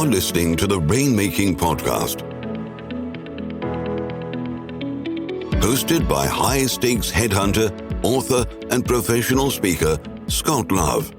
You're listening to the Rainmaking Podcast, hosted by high-stakes headhunter, author, and professional speaker, Scott Love.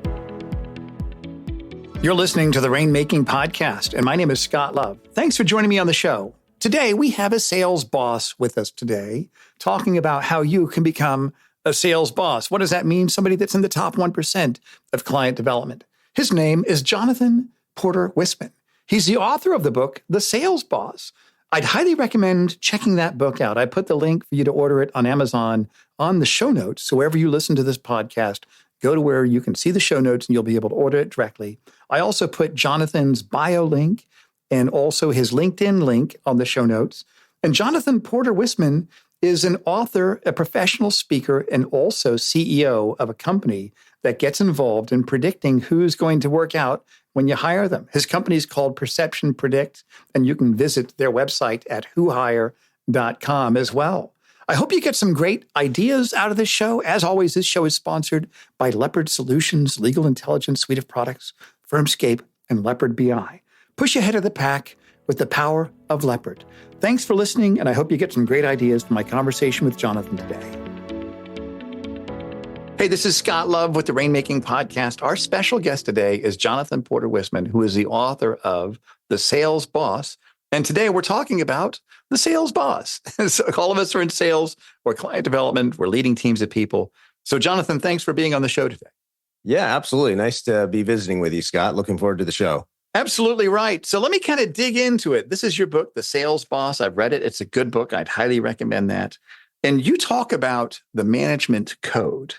You're listening to the Rainmaking Podcast, and my name is Scott Love. Thanks for joining me on the show. Today, we have a sales boss with us today, talking about how you can become a sales boss. What does that mean? Somebody that's in the top 1% of client development. His name is Jonathan Porter-Whistman. He's the author of the book, The Sales Boss. I'd highly recommend checking that book out. I put the link for you to order it on Amazon on the show notes. So wherever you listen to this podcast, go to where you can see the show notes and you'll be able to order it directly. I also put Jonathan's bio link and also his LinkedIn link on the show notes. And Jonathan Porter-Whistman is an author, a professional speaker, and also CEO of a company that gets involved in predicting who's going to work out when you hire them. His company is called Perception Predict, and you can visit their website at whohire.com as well. I hope you get some great ideas out of this show. As always, this show is sponsored by Leopard Solutions, legal intelligence suite of products, Firmscape, and Leopard BI. Push ahead of the pack with the power of Leopard. Thanks for listening, and I hope you get some great ideas from my conversation with Jonathan today. Hey, this is Scott Love with the Rainmaking Podcast. Our special guest today is Jonathan Porter-Whistman, who is the author of The Sales Boss. And today we're talking about the sales boss. So all of us are in sales, we're client development, we're leading teams of people. So Jonathan, thanks for being on the show today. Yeah, absolutely. Nice to be visiting with you, Scott. Looking forward to the show. Absolutely right. So let me kind of dig into it. This is your book, The Sales Boss. I've read it. It's a good book. I'd highly recommend that. And you talk about the management code,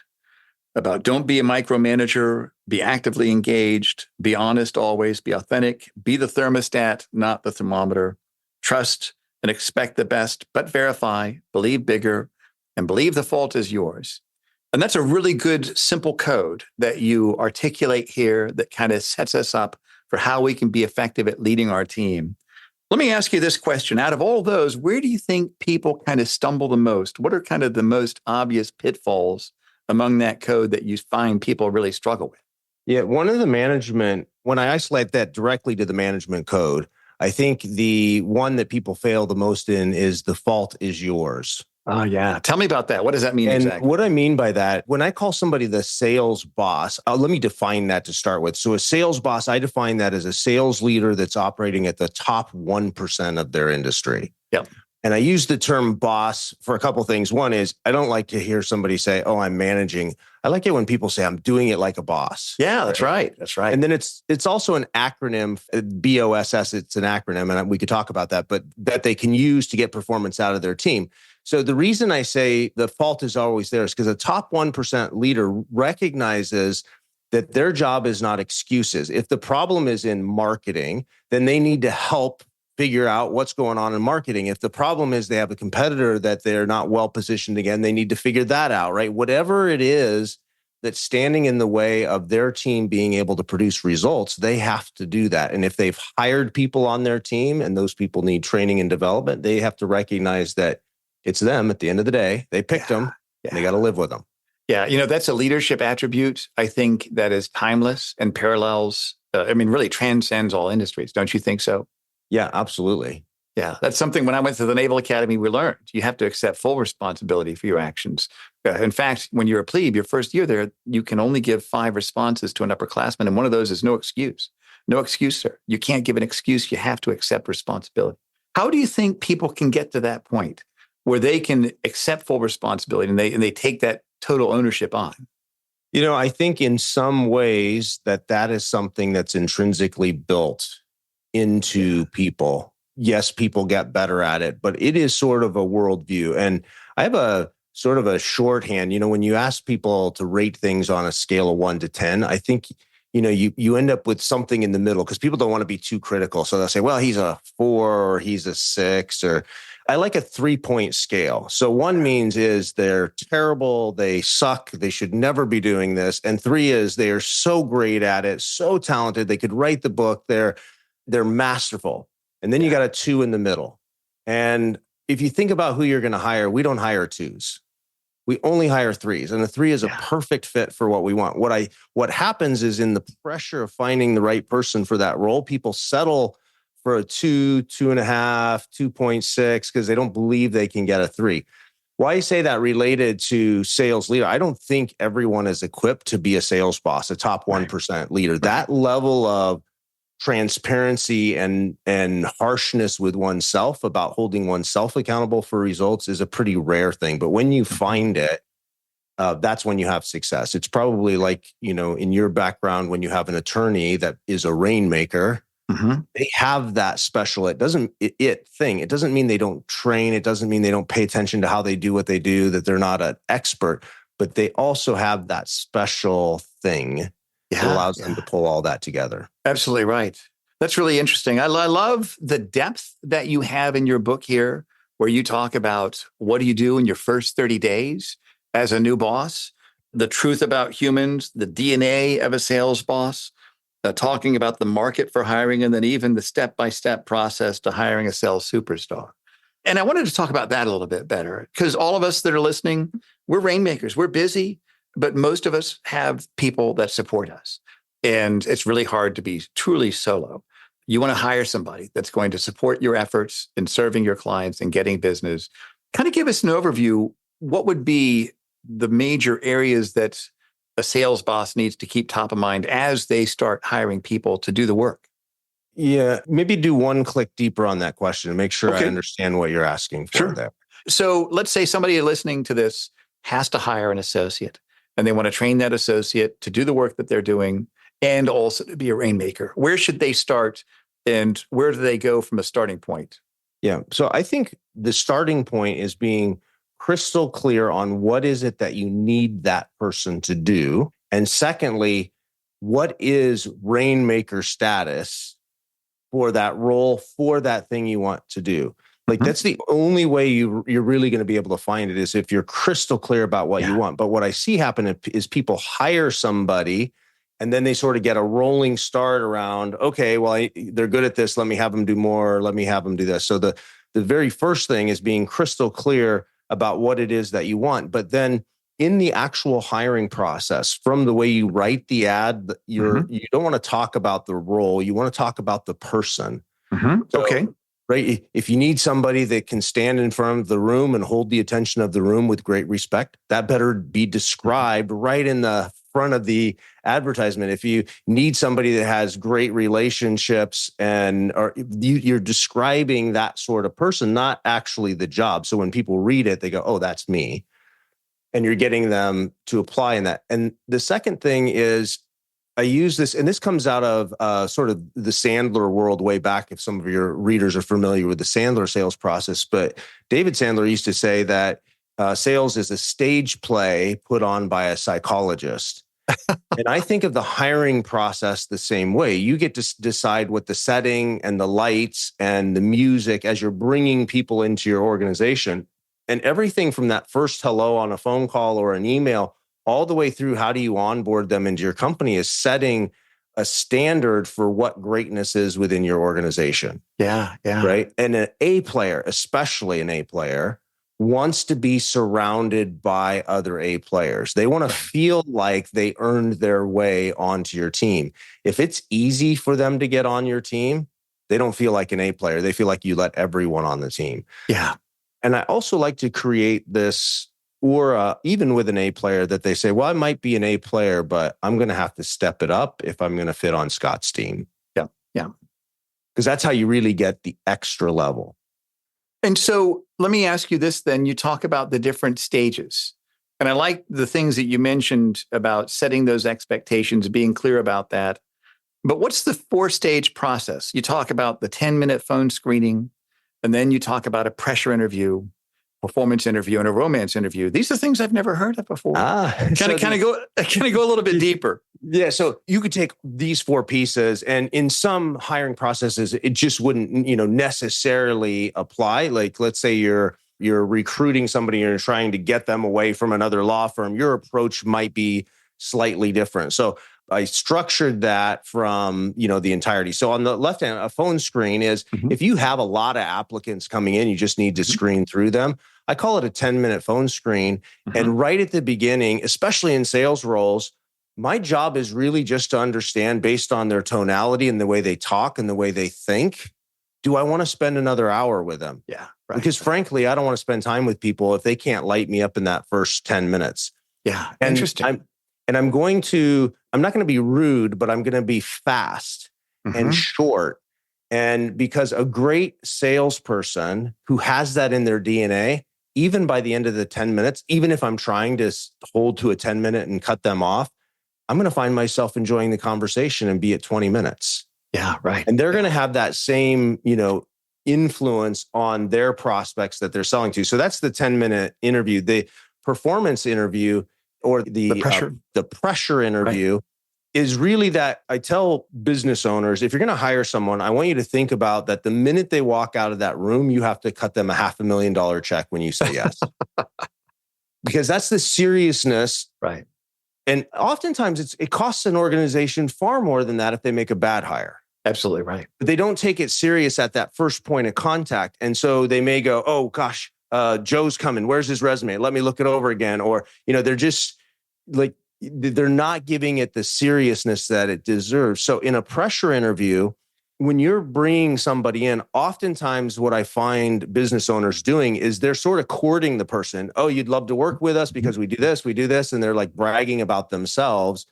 about don't be a micromanager, be actively engaged, be honest always, be authentic, be the thermostat, not the thermometer, trust and expect the best, but verify, believe bigger, and believe the fault is yours. And that's a really good, simple code that you articulate here that kind of sets us up for how we can be effective at leading our team. Let me ask you this question. Out of all those, where do you think people kind of stumble the most? What are kind of the most obvious pitfalls among that code that you find people really struggle with? Yeah, one of the management, when I isolate that directly to the management code, I think the one that people fail the most in is the fault is yours. Oh, yeah. Tell me about that. What does that mean exactly? What I mean by that, when I call somebody the sales boss, let me define that to start with. So a sales boss, I define that as a sales leader that's operating at the top 1% of their industry. Yep. And I use the term boss for a couple of things. One is I don't like to hear somebody say, oh, I'm managing. I like it when people say I'm doing it like a boss. Yeah, that's right. That's right. And then it's also an acronym, BOSS, it's an acronym, and we could talk about that, but that they can use to get performance out of their team. So the reason I say the fault is always there is because a top 1% leader recognizes that their job is not excuses. If the problem is in marketing, then they need to help figure out what's going on in marketing. If the problem is they have a competitor that they're not well positioned again, they need to figure that out, right? Whatever it is that's standing in the way of their team being able to produce results, they have to do that. And if they've hired people on their team and those people need training and development, they have to recognize that it's them at the end of the day. They picked them and they got to live with them. Yeah, that's a leadership attribute, I think, that is timeless and parallels, really transcends all industries. Don't you think so? Yeah, absolutely. Yeah, that's something when I went to the Naval Academy, we learned. You have to accept full responsibility for your actions. In fact, when you're a plebe, your first year there, you can only give 5 responses to an upperclassman. And one of those is no excuse. No excuse, sir. You can't give an excuse. You have to accept responsibility. How do you think people can get to that point where they can accept full responsibility and they take that total ownership on? I think in some ways that is something that's intrinsically built into people. Yes, people get better at it, but it is sort of a worldview. And I have a sort of a shorthand, when you ask people to rate things on a scale of 1 to 10, I think, you end up with something in the middle because people don't want to be too critical. So they'll say, well, he's a 4 or he's a 6, or I like a 3-point scale. So 1 means is they're terrible, they suck, they should never be doing this. And 3 is they are so great at it, so talented, they could write the book, they're masterful. And then you got a 2 in the middle. And if you think about who you're going to hire, we don't hire 2s. we only hire threes, and a three is a perfect fit for what we want. What happens is in the pressure of finding the right person for that role, people settle for a 2, 2.5, 2.6 because they don't believe they can get a 3. Why I say that related to sales leader, I don't think everyone is equipped to be a sales boss, a top 1% leader. That level of transparency and harshness with oneself about holding oneself accountable for results is a pretty rare thing. But when you find it, that's when you have success. It's probably like, in your background, when you have an attorney that is a rainmaker, they have that special, it doesn't mean they don't train. It doesn't mean they don't pay attention to how they do what they do, that they're not an expert, but they also have that special thing that allows them to pull all that together. Absolutely right. That's really interesting. I love the depth that you have in your book here, where you talk about what do you do in your first 30 days as a new boss, the truth about humans, the DNA of a sales boss, talking about the market for hiring, and then even the step-by-step process to hiring a sales superstar. And I wanted to talk about that a little bit better, because all of us that are listening, we're rainmakers. We're busy, but most of us have people that support us. And it's really hard to be truly solo. You want to hire somebody that's going to support your efforts in serving your clients and getting business. Kind of give us an overview. What would be the major areas that a sales boss needs to keep top of mind as they start hiring people to do the work? Yeah, maybe do one click deeper on that question and make sure I understand what you're asking for there. So let's say somebody listening to this has to hire an associate, and they want to train that associate to do the work that they're doing and also to be a rainmaker. Where should they start, and where do they go from a starting point? Yeah. So I think the starting point is being crystal clear on what is it that you need that person to do. And secondly, what is rainmaker status for that role, for that thing you want to do? Like that's the only way you're really going to be able to find it, is if you're crystal clear about what you want. But what I see happen is people hire somebody and then they sort of get a rolling start around, okay, well, they're good at this. Let me have them do more. Let me have them do this. So the very first thing is being crystal clear about what it is that you want. But then in the actual hiring process, from the way you write the ad, you don't want to talk about the role. You want to talk about the person. So, right. If you need somebody that can stand in front of the room and hold the attention of the room with great respect, that better be described right in the front of the advertisement. If you need somebody that has great relationships you're describing that sort of person, not actually the job. So when people read it, they go, oh, that's me. And you're getting them to apply in that. And the second thing is, I use this, and this comes out of sort of the Sandler world way back, if some of your readers are familiar with the Sandler sales process. But David Sandler used to say that sales is a stage play put on by a psychologist. And I think of the hiring process the same way. You get to decide what the setting and the lights and the music as you're bringing people into your organization. And everything from that first hello on a phone call or an email all the way through how do you onboard them into your company is setting a standard for what greatness is within your organization. Yeah. Right. And an A player, especially an A player, wants to be surrounded by other A players. They want to feel like they earned their way onto your team. If it's easy for them to get on your team, they don't feel like an A player. They feel like you let everyone on the team. Yeah. And I also like to create this aura, even with an A player, that they say, well, I might be an A player, but I'm going to have to step it up if I'm going to fit on Scott's team. Yeah. Because that's how you really get the extra level. And so let me ask you this then. You talk about the different stages. And I like the things that you mentioned about setting those expectations, being clear about that. But what's the 4-stage process? You talk about the 10-minute phone screening, and then you talk about a pressure interview, performance interview, and a romance interview. These are things I've never heard of before. Kind of go a little bit deeper. Yeah. So you could take these 4 pieces, and in some hiring processes, it just wouldn't, necessarily apply. Like, let's say you're recruiting somebody and you're trying to get them away from another law firm. Your approach might be slightly different. So I structured that from, the entirety. So on the left hand, a phone screen is if you have a lot of applicants coming in, you just need to screen through them. I call it a 10-minute phone screen. And right at the beginning, especially in sales roles, my job is really just to understand, based on their tonality and the way they talk and the way they think, do I want to spend another hour with them? Yeah. Right. Because frankly, I don't want to spend time with people if they can't light me up in that first 10 minutes. Yeah. And Interesting. I'm not going to be rude, but I'm going to be fast and short. And because a great salesperson who has that in their DNA, even by the end of the 10 minutes, even if I'm trying to hold to a 10-minute and cut them off, I'm going to find myself enjoying the conversation and be at 20 minutes. Yeah, right. And they're going to have that same, influence on their prospects that they're selling to. So that's the 10-minute interview. The performance interview, or the pressure interview, is really that I tell business owners, if you're going to hire someone, I want you to think about that the minute they walk out of that room, you have to cut them $500,000 check when you say yes. Because that's the seriousness. Right. And oftentimes it costs an organization far more than that if they make a bad hire. Absolutely right. But they don't take it serious at that first point of contact. And so they may go, oh gosh, Joe's coming. Where's his resume? Let me look it over again. Or, they're just like, they're not giving it the seriousness that it deserves. So in a pressure interview, when you're bringing somebody in, oftentimes what I find business owners doing is they're sort of courting the person. Oh, you'd love to work with us because we do this. And they're like bragging about themselves.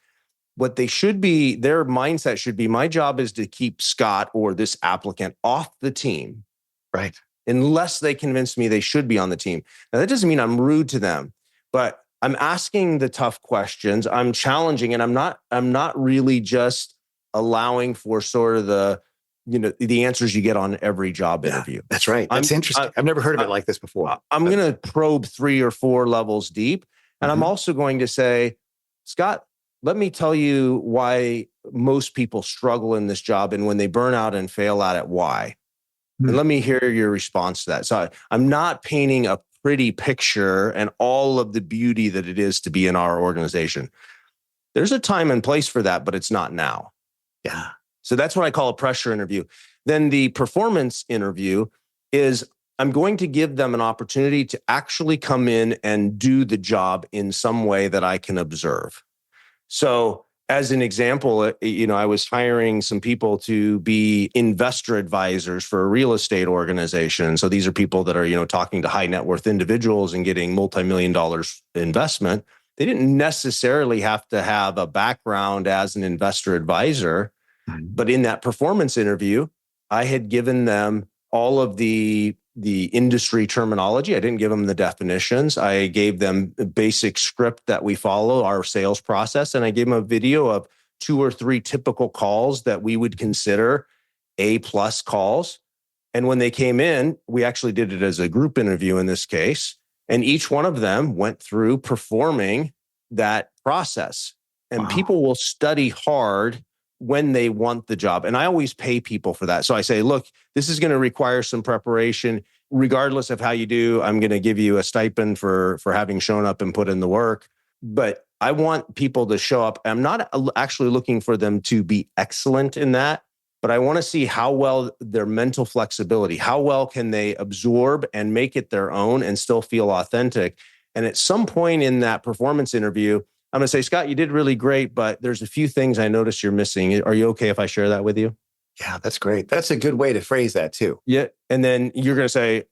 What they should be, their mindset should be, my job is to keep Scott or this applicant off the team. Right. Unless they convince me they should be on the team. Now, that doesn't mean I'm rude to them, but I'm asking the tough questions. I'm challenging, and I'm not really just allowing for sort of the answers you get on every job interview. That's right. That's interesting. I've never heard of it like this before. I'm going to probe 3 or 4 levels deep. And I'm also going to say, Scott, let me tell you why most people struggle in this job, and when they burn out and fail at it, why? And let me hear your response to that. So I'm not painting a pretty picture and all of the beauty that it is to be in our organization. There's a time and place for that, but it's not now. Yeah. So that's what I call a pressure interview. Then the performance interview is, I'm going to give them an opportunity to actually come in and do the job in some way that I can observe. So as an example, I was hiring some people to be investor advisors for a real estate organization. So these are people that are, talking to high net worth individuals and getting multi-million-dollar investment. They didn't necessarily have to have a background as an investor advisor, but in that performance interview, I had given them all of the industry terminology. I didn't give them the definitions. I gave them the basic script that we follow, our sales process. And I gave them a video of 2 or 3 typical calls that we would consider A+ calls. And when they came in, we actually did it as a group interview in this case. And each one of them went through performing that process. And people will study hard when they want the job. And I always pay people for that. So I say, look, this is going to require some preparation. Regardless of how you do, I'm going to give you a stipend for having shown up and put in the work. But I want people to show up. I'm not actually looking for them to be excellent in that, but I want to see how well their mental flexibility, how well can they absorb and make it their own and still feel authentic. And at some point in that performance interview, I'm going to say, Scott, you did really great, but there's a few things I noticed you're missing. Are you okay if I share that with you? Yeah, that's great. That's a good way to phrase that too. Yeah. And then you're going to say,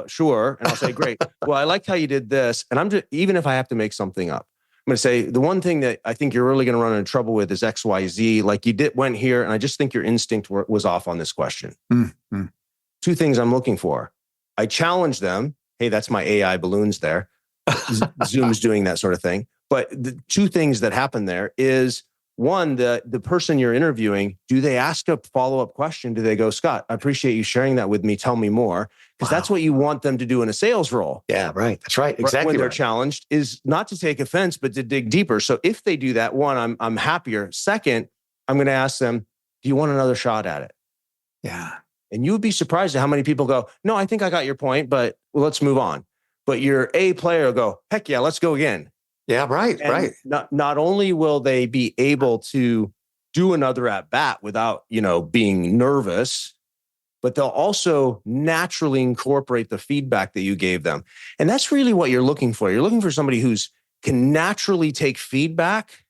sure. And I'll say, great. Well, I like how you did this. And I'm just, even if I have to make something up, I'm going to say, the one thing that I think you're really going to run into trouble with is X, Y, Z. Like went here. And I just think your instinct was off on this question. 2 things I'm looking for. I challenge them. Hey, that's my AI balloons there. Zoom's doing that sort of thing. But the 2 things that happen there is, one, the person you're interviewing, do they ask a follow-up question? Do they go, Scott, I appreciate you sharing that with me. Tell me more. Because that's what you want them to do in a sales role. Yeah, right. That's right. Exactly. When they're challenged is not to take offense, but to dig deeper. So if they do that, one, I'm happier. Second, I'm going to ask them, do you want another shot at it? Yeah. And you would be surprised at how many people go, no, I think I got your point, but let's move on. But your A player will go, heck yeah, let's go again. Yeah, right, and right. Not only will they be able to do another at bat without, being nervous, but they'll also naturally incorporate the feedback that you gave them. And that's really what you're looking for. You're looking for somebody who's can naturally take feedback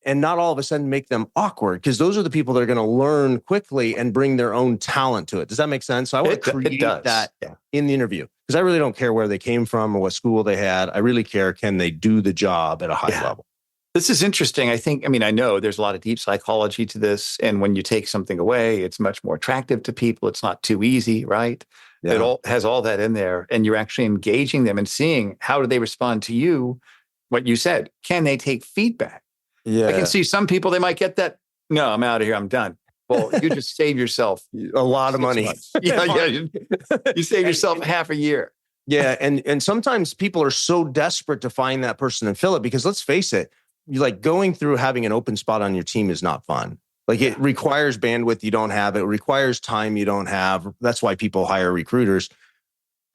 and not all of a sudden make them awkward, because those are the people that are going to learn quickly and bring their own talent to it. Does that make sense? So I want to create that in the interview, because I really don't care where they came from or what school they had. I really care, can they do the job at a high level? This is interesting. I know there's a lot of deep psychology to this. And when you take something away, it's much more attractive to people. It's not too easy, right? Yeah. It all has all that in there. And you're actually engaging them and seeing how do they respond to you, what you said. Can they take feedback? Yeah. I can see some people, they might get that. No, I'm out of here. I'm done. Well, you just save yourself a lot of money. You save yourself half a year. Yeah. And sometimes people are so desperate to find that person and fill it, because let's face it, like going through having an open spot on your team is not fun. Like it requires bandwidth you don't have. It requires time you don't have. That's why people hire recruiters.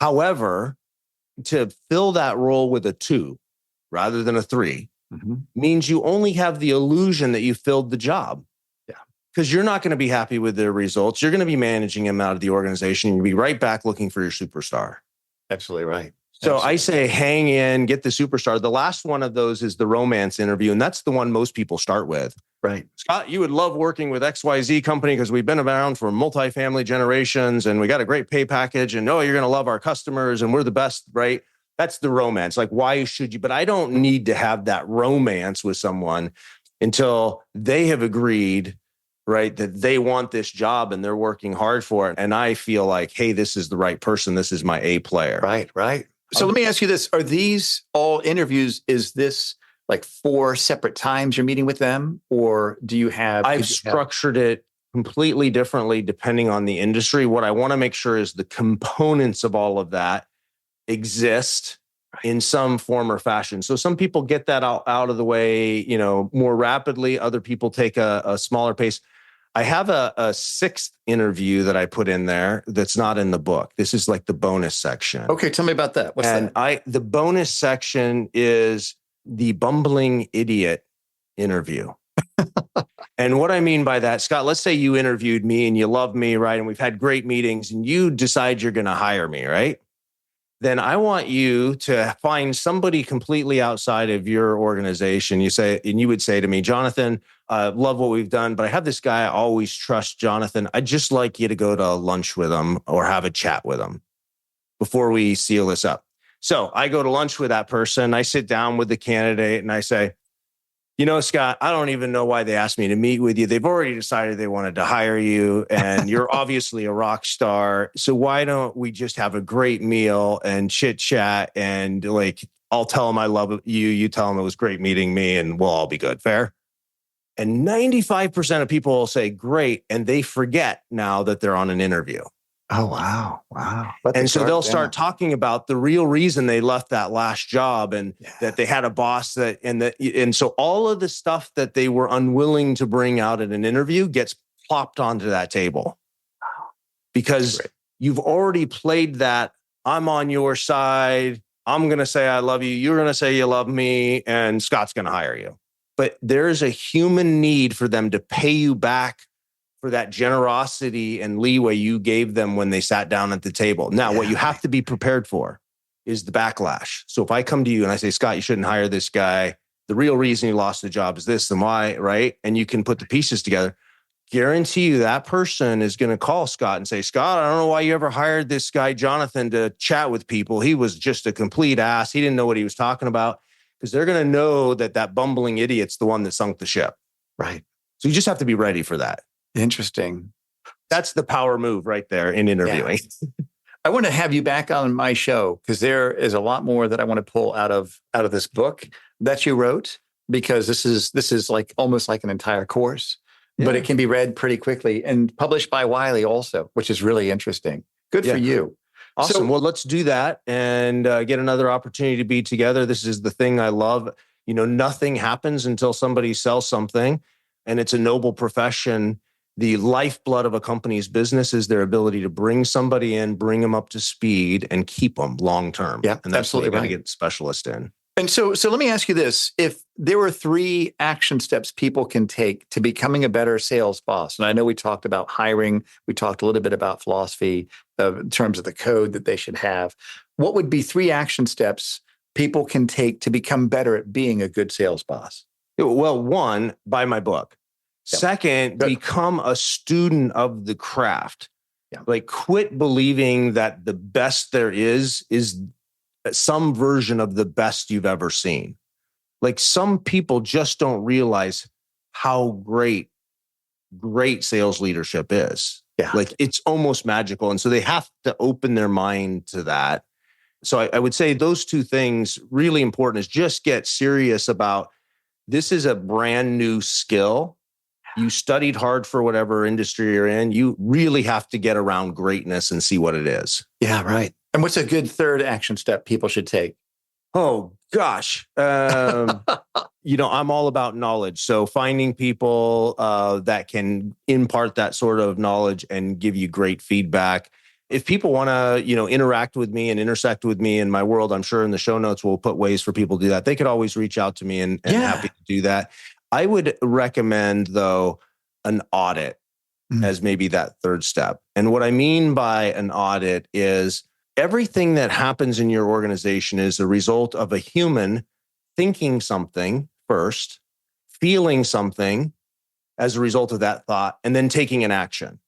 However, to fill that role with a 2 rather than a 3 means you only have the illusion that you filled the job. Yeah. Because you're not going to be happy with their results. You're going to be managing them out of the organization. You'll be right back looking for your superstar. Absolutely right. So I say, hang in, get the superstar. The last one of those is the romance interview. And that's the one most people start with. Right. Scott, you would love working with XYZ company because we've been around for multifamily generations and we got a great pay package. And you're going to love our customers and we're the best, right? That's the romance. Like, why should you? But I don't need to have that romance with someone until they have agreed, right, that they want this job and they're working hard for it. And I feel like, hey, this is the right person. This is my A player. Right. So let me ask you this. Are these all interviews? Is this like 4 separate times you're meeting with them? Or do you have... I've structured it completely differently depending on the industry. What I want to make sure is the components of all of that exist in some form or fashion. So some people get that out of the way, more rapidly. Other people take a smaller pace. I have a 6th interview that I put in there that's not in the book. This is like the bonus section. Okay, tell me about that. What's that? The bonus section is the bumbling idiot interview. And what I mean by that, Scott, let's say you interviewed me and you love me, right? And we've had great meetings and you decide you're going to hire me, right? Then I want you to find somebody completely outside of your organization. You would say to me, Jonathan, love what we've done, but I have this guy I always trust, Jonathan. I'd just like you to go to lunch with him or have a chat with him before we seal this up. So I go to lunch with that person. I sit down with the candidate and I say, Scott, I don't even know why they asked me to meet with you. They've already decided they wanted to hire you and you're obviously a rock star. So why don't we just have a great meal and chit chat and I'll tell them I love you. You tell them it was great meeting me and we'll all be good. Fair? And 95% of people will say great. And they forget now that they're on an interview. Oh, wow. And so they'll start talking about the real reason they left that last job and that they had a boss and so all of the stuff that they were unwilling to bring out at an interview gets plopped onto that table. Wow. Because you've already played that. I'm on your side. I'm going to say I love you. You're going to say you love me and Scott's going to hire you. But there's a human need for them to pay you back for that generosity and leeway you gave them when they sat down at the table. Now, what you have to be prepared for is the backlash. So if I come to you and I say, Scott, you shouldn't hire this guy. The real reason you lost the job is this and why, right? And you can put the pieces together. Guarantee you that person is going to call Scott and say, Scott, I don't know why you ever hired this guy, Jonathan, to chat with people. He was just a complete ass. He didn't know what he was talking about. Because they're going to know that bumbling idiot's the one that sunk the ship. Right. So you just have to be ready for that. Interesting. That's the power move right there in interviewing. Yeah. I want to have you back on my show because there is a lot more that I want to pull out of this book that you wrote, because this is like almost like an entire course, but it can be read pretty quickly and published by Wiley also, which is really interesting. Good for you. Awesome. So, well, let's do that and get another opportunity to be together. This is the thing I love. Nothing happens until somebody sells something, and it's a noble profession. The lifeblood of a company's business is their ability to bring somebody in, bring them up to speed, and keep them long term. Yeah, and that's absolutely what you got to get specialist in. And so let me ask you this. If there were 3 action steps people can take to becoming a better sales boss, and I know we talked about hiring, we talked a little bit about philosophy in terms of the code that they should have, what would be 3 action steps people can take to become better at being a good sales boss? Well, 1, buy my book. Yep. Second, become a student of the craft. Yeah. Like, quit believing that the best there is some version of the best you've ever seen. Like, some people just don't realize how great sales leadership is. Yeah. Like, it's almost magical. And so they have to open their mind to that. So I would say those 2 things, really important, is just get serious about, this is a brand new skill. You studied hard for whatever industry you're in. You really have to get around greatness and see what it is. Yeah, right. And what's a good 3rd action step people should take? Oh, gosh. I'm all about knowledge. So finding people that can impart that sort of knowledge and give you great feedback. If people want to, interact with me and intersect with me in my world, I'm sure in the show notes, we'll put ways for people to do that. They could always reach out to me and happy to do that. I would recommend, though, an audit as maybe that 3rd step. And what I mean by an audit is everything that happens in your organization is a result of a human thinking something first, feeling something as a result of that thought, and then taking an action.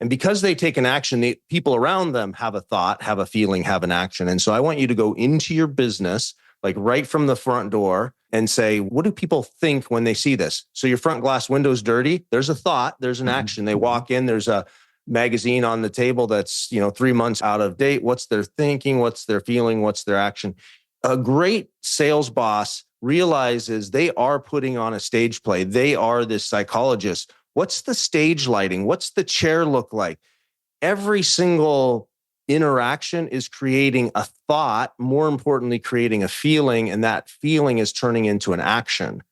And because they take an action, the people around them have a thought, have a feeling, have an action. And so I want you to go into your business, like right from the front door, and say, what do people think when they see this? So your front glass window's dirty. There's a thought, there's an action. They walk in, there's a magazine on the table that's 3 months out of date. What's their thinking? What's their feeling? What's their action? A great sales boss realizes they are putting on a stage play. They are this psychologist. What's the stage lighting? What's the chair look like? Every single interaction is creating a thought, more importantly, creating a feeling, and that feeling is turning into an action.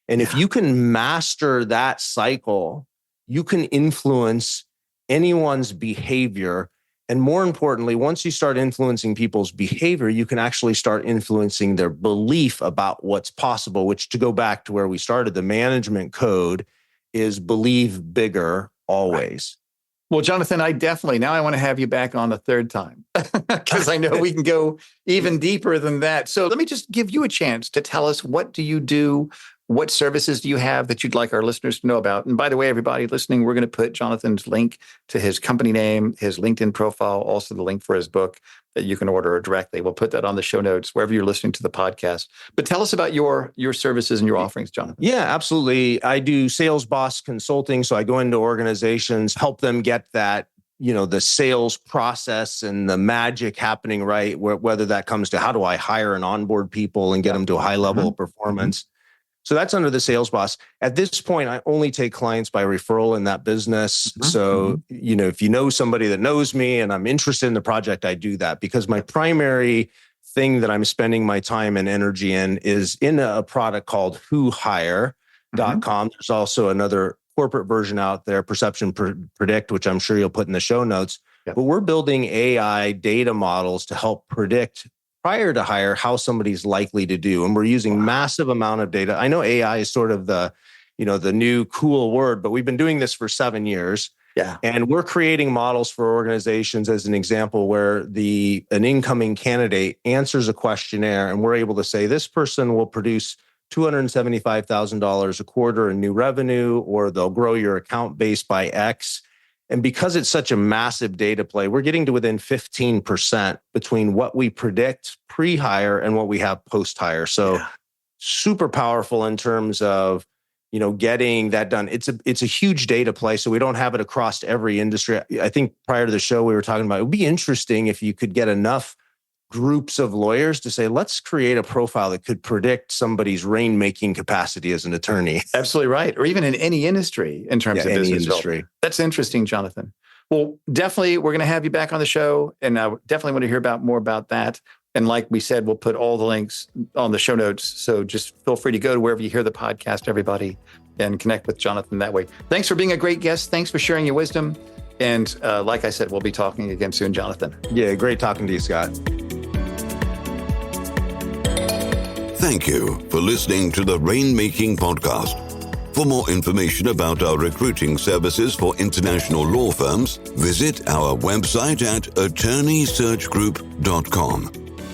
And if you can master that cycle, you can influence anyone's behavior. And more importantly, once you start influencing people's behavior, you can actually start influencing their belief about what's possible, which, to go back to where we started, the management code is believe bigger always. Well, Jonathan, now I want to have you back on a 3rd time because I know we can go even deeper than that. So let me just give you a chance to tell us, what do you do? What services do you have that you'd like our listeners to know about? And by the way, everybody listening, we're going to put Jonathan's link to his company name, his LinkedIn profile, also the link for his book that you can order directly. We'll put that on the show notes wherever you're listening to the podcast. But tell us about your services and your offerings, Jonathan. Yeah, absolutely. I do sales boss consulting. So I go into organizations, help them get that, the sales process and the magic happening right, whether that comes to how do I hire and onboard people and get them to a high level of performance. So that's under the sales boss. At this point, I only take clients by referral in that business. So, if you know somebody that knows me and I'm interested in the project, I do that, because my primary thing that I'm spending my time and energy in is in a product called whohire.com. There's also another corporate version out there, Perception Predict, which I'm sure you'll put in the show notes. But we're building AI data models to help predict prior to hire how somebody's likely to do. And we're using massive amount of data. I know AI is sort of the new cool word, but we've been doing this for 7 years. Yeah. And we're creating models for organizations, as an example, where an incoming candidate answers a questionnaire and we're able to say, this person will produce $275,000 a quarter in new revenue, or they'll grow your account base by X. And because it's such a massive data play, we're getting to within 15% between what we predict pre-hire and what we have post-hire. So super powerful in terms of, getting that done. It's a huge data play. So we don't have it across every industry. I think prior to the show, we were talking about, it would be interesting if you could get enough groups of lawyers to say, let's create a profile that could predict somebody's rainmaking capacity as an attorney. Absolutely right. Or even in any industry in terms of business industry. That's interesting, Jonathan. Well, definitely, we're going to have you back on the show. And I definitely want to hear more about that. And like we said, we'll put all the links on the show notes. So just feel free to go to wherever you hear the podcast, everybody, and connect with Jonathan that way. Thanks for being a great guest. Thanks for sharing your wisdom. And like I said, we'll be talking again soon, Jonathan. Yeah, great talking to you, Scott. Thank you for listening to the Rainmaking Podcast. For more information about our recruiting services for international law firms, visit our website at attorneysearchgroup.com.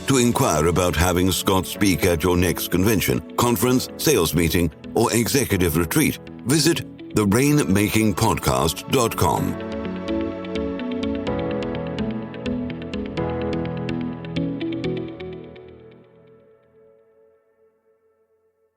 To inquire about having Scott speak at your next convention, conference, sales meeting, or executive retreat, visit therainmakingpodcast.com.